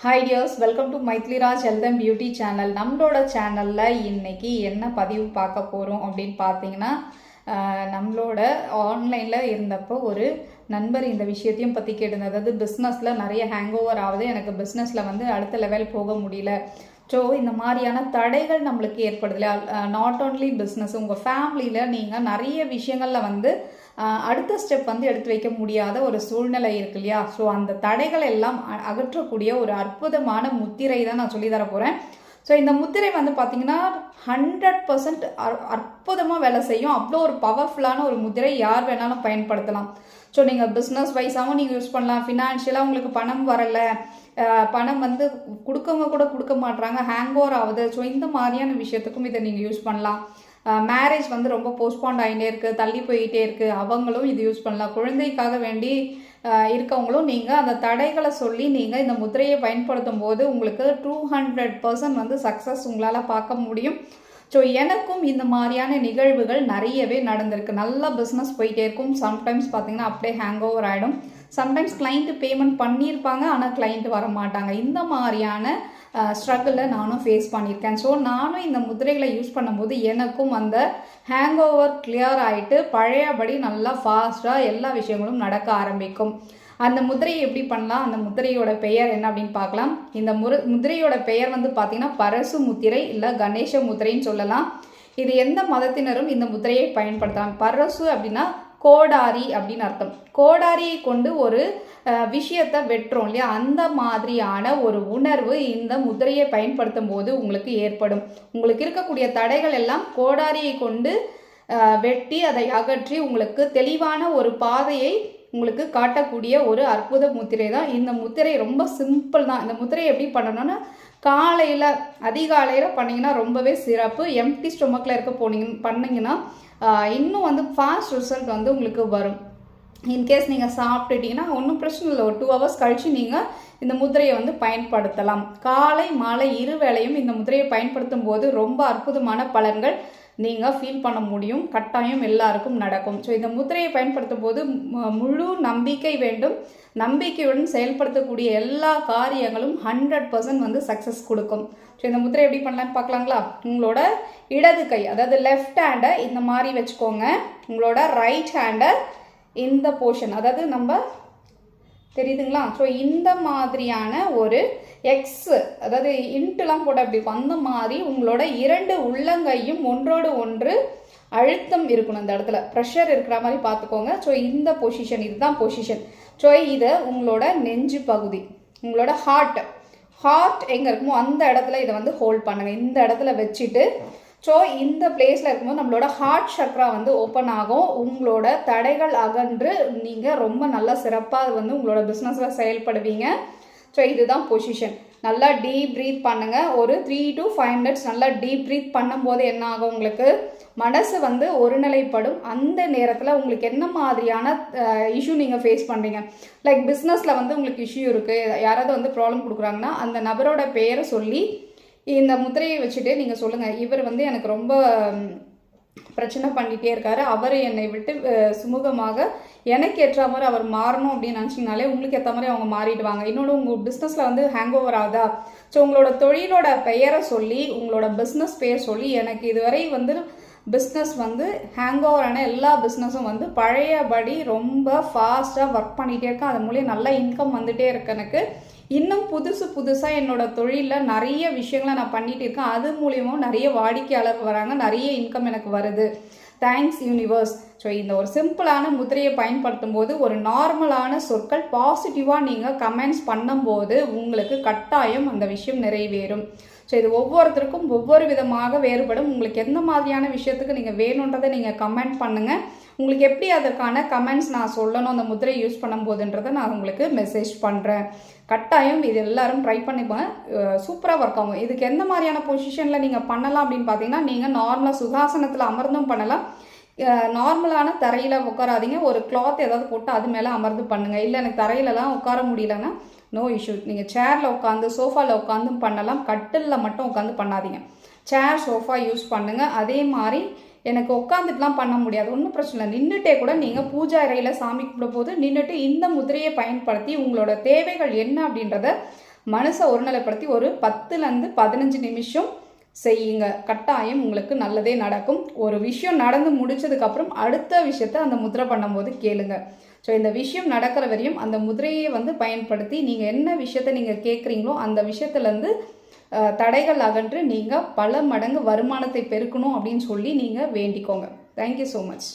Hi tears, welcome to Mythili Raj health and beauty channel. நம்மளோட சேனலில் இன்னைக்கு என்ன பதிவு பார்க்க போகிறோம் அப்படின்னு பார்த்தீங்கன்னா, நம்மளோட ஆன்லைனில் இருந்தப்போ ஒரு நண்பர் இந்த விஷயத்தையும் பற்றி கேட்டிருந்தது. அதாவது பிஸ்னஸில் நிறைய ஹேங் ஓவர் ஆகுது, எனக்கு பிஸ்னஸில் அடுத்த லெவல் போக முடியல. ஸோ இந்த மாதிரியான தடைகள் நம்மளுக்கு ஏற்படுது இல்லையா? நாட் ஓன்லி பிஸ்னஸ், உங்கள் ஃபேமிலியில் நீங்கள் நிறைய விஷயங்களில் அடுத்த ஸ்டெப் எடுத்து வைக்க முடியாத ஒரு சூழ்நிலை இருக்கு இல்லையா? ஸோ அந்த தடைகள் எல்லாம் அகற்றக்கூடிய ஒரு அற்புதமான முத்திரை தான் நான் சொல்லி தர போகிறேன். ஸோ இந்த முத்திரை பார்த்தீங்கன்னா 100% அற்புதமாக வேலை செய்யும். அவ்வளோ ஒரு பவர்ஃபுல்லான ஒரு முத்திரை, யார் வேணாலும் பயன்படுத்தலாம். ஸோ நீங்கள் பிஸ்னஸ் வைஸாகவும் நீங்கள் யூஸ் பண்ணலாம். ஃபினான்ஷியலாக உங்களுக்கு பணம் வரலை, பணம் கொடுக்கவங்க கூட கொடுக்க மாட்றாங்க, ஹேங் ஓவர் ஆகுது. ஸோ இந்த மாதிரியான விஷயத்துக்கும் இதை நீங்கள் யூஸ் பண்ணலாம். மேரேஜ் ரொம்ப போஸ்ட்பாண்ட் ஆகிட்டே இருக்குது, தள்ளி போயிட்டே இருக்குது, அவங்களும் இது யூஸ் பண்ணலாம். குழந்தைக்காக வேண்டி இருக்கவங்களும் நீங்கள் அந்த தடைகளை சொல்லி நீங்கள் இந்த முத்திரையை பயன்படுத்தும் போது உங்களுக்கு 200% சக்ஸஸ் உங்களால் பார்க்க முடியும். ஸோ எனக்கும் இந்த மாதிரியான நிகழ்வுகள் நிறையவே நடந்திருக்கு. நல்லா பிஸ்னஸ் போயிட்டே இருக்கும். சம்டைம்ஸ் பார்த்தீங்கன்னா அப்படியே ஹேங் ஓவர் ஆகிடும். சம்டைம்ஸ் கிளைண்ட்டு பேமெண்ட் பண்ணியிருப்பாங்க, ஆனால் கிளைண்ட் வர மாட்டாங்க. இந்த மாதிரியான ஸ்ட்ரகிளில் நானும் ஃபேஸ் பண்ணியிருக்கேன். ஸோ நானும் இந்த முத்திரைகளை யூஸ் பண்ணும்போது எனக்கும் அந்த ஹேங் ஓவர் கிளியர் ஆகிட்டு பழையபடி நல்லா ஃபாஸ்ட்டாக எல்லா விஷயங்களும் நடக்க ஆரம்பிக்கும். அந்த முத்திரையை எப்படி பண்ணலாம், அந்த முத்திரையோட பெயர் என்ன அப்படின்னு பார்க்கலாம். இந்த முத்திரையோட பெயர் பார்த்தீங்கன்னா பரசு முத்திரை இல்லை கணேச முத்திரைன்னு சொல்லலாம். இது எந்த மதத்தினரும் இந்த முத்திரையை பயன்படுத்தலாம். பரசு அப்படின்னா கோடாரி அப்படின்னு அர்த்தம். கோடாரியை கொண்டு ஒரு விஷயத்தை வெட்டுறோம் இல்லையா, அந்த மாதிரியான ஒரு உணர்வு இந்த முத்திரையை பயன்படுத்தும் போது உங்களுக்கு ஏற்படும். உங்களுக்கு இருக்கக்கூடிய தடைகள் எல்லாம் கோடாரியை கொண்டு வெட்டி அதை அகற்றி உங்களுக்கு தெளிவான ஒரு பாதையை உங்களுக்கு காட்டக்கூடிய ஒரு அற்புத முத்திரை தான் இந்த முத்திரை. ரொம்ப சிம்பிள் தான். இந்த முத்திரையை எப்படி பண்ணணும்னா, காலையில் அதிகாலையில் பண்ணிங்கன்னா ரொம்பவே சிறப்பு. எம்டி ஸ்டொமக்கில் இருக்க பண்ணிங்கன்னா இன்னும் ஃபாஸ்ட் ரிசல்ட் உங்களுக்கு வரும். இன்கேஸ் நீங்கள் சாப்பிட்டுட்டீங்கன்னா ஒன்றும் பிரச்சனை இல்லை, ஒரு 2 hours கழித்து நீங்கள் இந்த முத்திரையை பயன்படுத்தலாம். காலை மாலை இரு வேளையும் இந்த முத்திரையை பயன்படுத்தும் போது ரொம்ப அற்புதமான பலன்கள் நீங்கள் ஃபீல் பண்ண முடியும். கட்டாயம் எல்லாருக்கும் நடக்கும். ஸோ இந்த முத்திரையை பயன்படுத்தும் போது முழு நம்பிக்கை வேண்டும். நம்பிக்கையுடன் செயல்படுத்தக்கூடிய எல்லா காரியங்களும் 100% சக்ஸஸ் கொடுக்கும். ஸோ இந்த முத்திரை எப்படி பண்ணலான்னு பார்க்கலாங்களா? உங்களோட இடது கை, அதாவது லெஃப்ட் ஹேண்டை இந்த மாதிரி வச்சுக்கோங்க. உங்களோட ரைட் ஹேண்டை இந்த போர்ஷன், அதாவது நம்ம தெரியுதுங்களா? ஸோ இந்த மாதிரியான ஒரு எக்ஸ், அதாவது இன்ட்டுலாம் போட அப்படி அந்த மாதிரி உங்களோட 2 உள்ளங்கையும் ஒன்றோடு ஒன்று அழுத்தம் இருக்கணும். இந்த இடத்துல ப்ரெஷர் இருக்கிற மாதிரி பார்த்துக்கோங்க. ஸோ இந்த பொசிஷன், இதுதான் பொசிஷன். ஸோ இதை உங்களோட நெஞ்சு பகுதி, உங்களோட ஹார்ட் எங்கே இருக்குமோ அந்த இடத்துல இதை ஹோல்ட் பண்ணுங்கள். இந்த இடத்துல வச்சுட்டு ஸோ இந்த பிளேஸில் இருக்கும்போது நம்மளோட ஹார்ட் சக்ரா ஓப்பன் ஆகும். உங்களோட தடைகள் அகன்று நீங்கள் ரொம்ப நல்லா சிறப்பாக உங்களோட பிஸ்னஸில் செயல்படுவீங்க. ஸோ இதுதான் பொசிஷன். நல்லா டீப் ப்ரீத் பண்ணுங்கள். ஒரு 3 to 5 minutes நல்லா டீப் ப்ரீத் பண்ணும்போது என்ன ஆகும், உங்களுக்கு மனசு ஒருநிலைப்படும். அந்த நேரத்தில் உங்களுக்கு என்ன மாதிரியான இஷ்யூ நீங்கள் ஃபேஸ் பண்ணுறீங்க, லைக் பிஸ்னஸில் உங்களுக்கு இஷ்யூ இருக்குது, யாராவது ப்ராப்ளம் கொடுக்குறாங்கன்னா அந்த நபரோட பெயரை சொல்லி இந்த முத்திரையை வச்சுட்டு நீங்கள் சொல்லுங்கள், இவர் எனக்கு ரொம்ப பிரச்சனை பண்ணிகிட்டே இருக்காரு, அவர் என்னை விட்டு சுமூகமாக எனக்கு ஏற்ற மாதிரி அவர் மாறணும் அப்படின்னு நினச்சிங்கனாலே உங்களுக்கு ஏற்ற மாதிரி அவங்க மாறிடுவாங்க. இன்னொன்று, உங்கள் பிஸ்னஸில் ஹேங் ஓவர் ஆகுதா, ஸோ உங்களோட தொழிலோட பெயரை சொல்லி உங்களோட பிஸ்னஸ் பெயர் சொல்லி, எனக்கு இதுவரை பிஸ்னஸ் ஹேங் ஓவரான எல்லா பிஸ்னஸும் பழையபடி ரொம்ப ஃபாஸ்ட்டாக ஒர்க் பண்ணிகிட்டே இருக்கேன், அது மூலியம் நல்ல இன்கம் வந்துகிட்டே இருக்கு, எனக்கு இன்னும் புதுசாக என்னோட தொழிலில் நிறைய விஷயங்களை நான் பண்ணிகிட்டு இருக்கேன், அது மூலியமாக நிறைய வாடிக்கையாளர் வராங்க, நிறைய இன்கம் எனக்கு வருது, தேங்க்ஸ் யூனிவர்ஸ். ஸோ இந்த ஒரு சிம்பிளான முத்திரையை பயன்படுத்தும் போது ஒரு நார்மலான சொற்கள் பாசிட்டிவாக நீங்கள் கமெண்ட்ஸ் பண்ணும்போது உங்களுக்கு கட்டாயம் அந்த விஷயம் நிறைவேறும். ஸோ இது ஒவ்வொருத்தருக்கும் ஒவ்வொரு விதமாக வேறுபடும். உங்களுக்கு எந்த மாதிரியான விஷயத்துக்கு நீங்கள் வேணுன்றதை நீங்கள் கமெண்ட் பண்ணுங்கள். உங்களுக்கு எப்படி அதற்கான கமெண்ட்ஸ் நான் சொல்லணும் அந்த முத்திரை யூஸ் பண்ணும்போதுன்றதை நான் உங்களுக்கு மெசேஜ் பண்ணுறேன். கட்டாயம் இது எல்லாரும் ட்ரை பண்ணிப்போங்க, சூப்பராக ஒர்க் ஆகும். இதுக்கு எந்த மாதிரியான பொசிஷனில் நீங்கள் பண்ணலாம் அப்படின்னு பார்த்தீங்கன்னா, நீங்கள் நார்மலாக சுகாசனத்தில் அமர்ந்தும் பண்ணலாம், நார்மலான தரையில் உட்காராதீங்க, ஒரு கிளாத் ஏதாவது போட்டு அது மேலே அமர்ந்து பண்ணுங்கள். இல்லை எனக்கு தரையிலலாம் உட்கார முடியலன்னா நோ இஷ்யூ, நீங்கள் சேரில் உட்காந்து சோஃபாவில் உட்காந்தும் பண்ணலாம், கட்டிலில் மட்டும் உட்காந்து பண்ணாதீங்க, சேர் சோஃபா யூஸ் பண்ணுங்கள். அதே மாதிரி எனக்கு உட்காந்துட்டுலாம் பண்ண முடியாது, ஒன்றும் பிரச்சனை இல்லை, நின்றுட்டே கூட நீங்கள் பூஜா அறையில் சாமி கும்பிடும் போது நின்றுட்டு இந்த முதிரையை பயன்படுத்தி உங்களோட தேவைகள் என்ன அப்படின்றத மனசை ஒருநிலைப்படுத்தி ஒரு 10லேருந்து 15 நிமிஷம் செய்யுங்க. கட்டாயம் உங்களுக்கு நல்லதே நடக்கும். ஒரு விஷயம் நடந்து முடிச்சதுக்கப்புறம் அடுத்த விஷயத்த அந்த முத்திரை பண்ணும்போது கேளுங்க. ஸோ இந்த விஷயம் நடக்கிற வரையும் அந்த முதிரையை பயன்படுத்தி நீங்கள் என்ன விஷயத்த நீங்கள் கேட்குறீங்களோ அந்த விஷயத்துலேருந்து தடைகள் அகன்று நீங்கள் பல மடங்கு வருமானத்தை பெருக்கணும் அப்படின்னு சொல்லி நீங்கள் வேண்டிக்கோங்க. Thank you so much.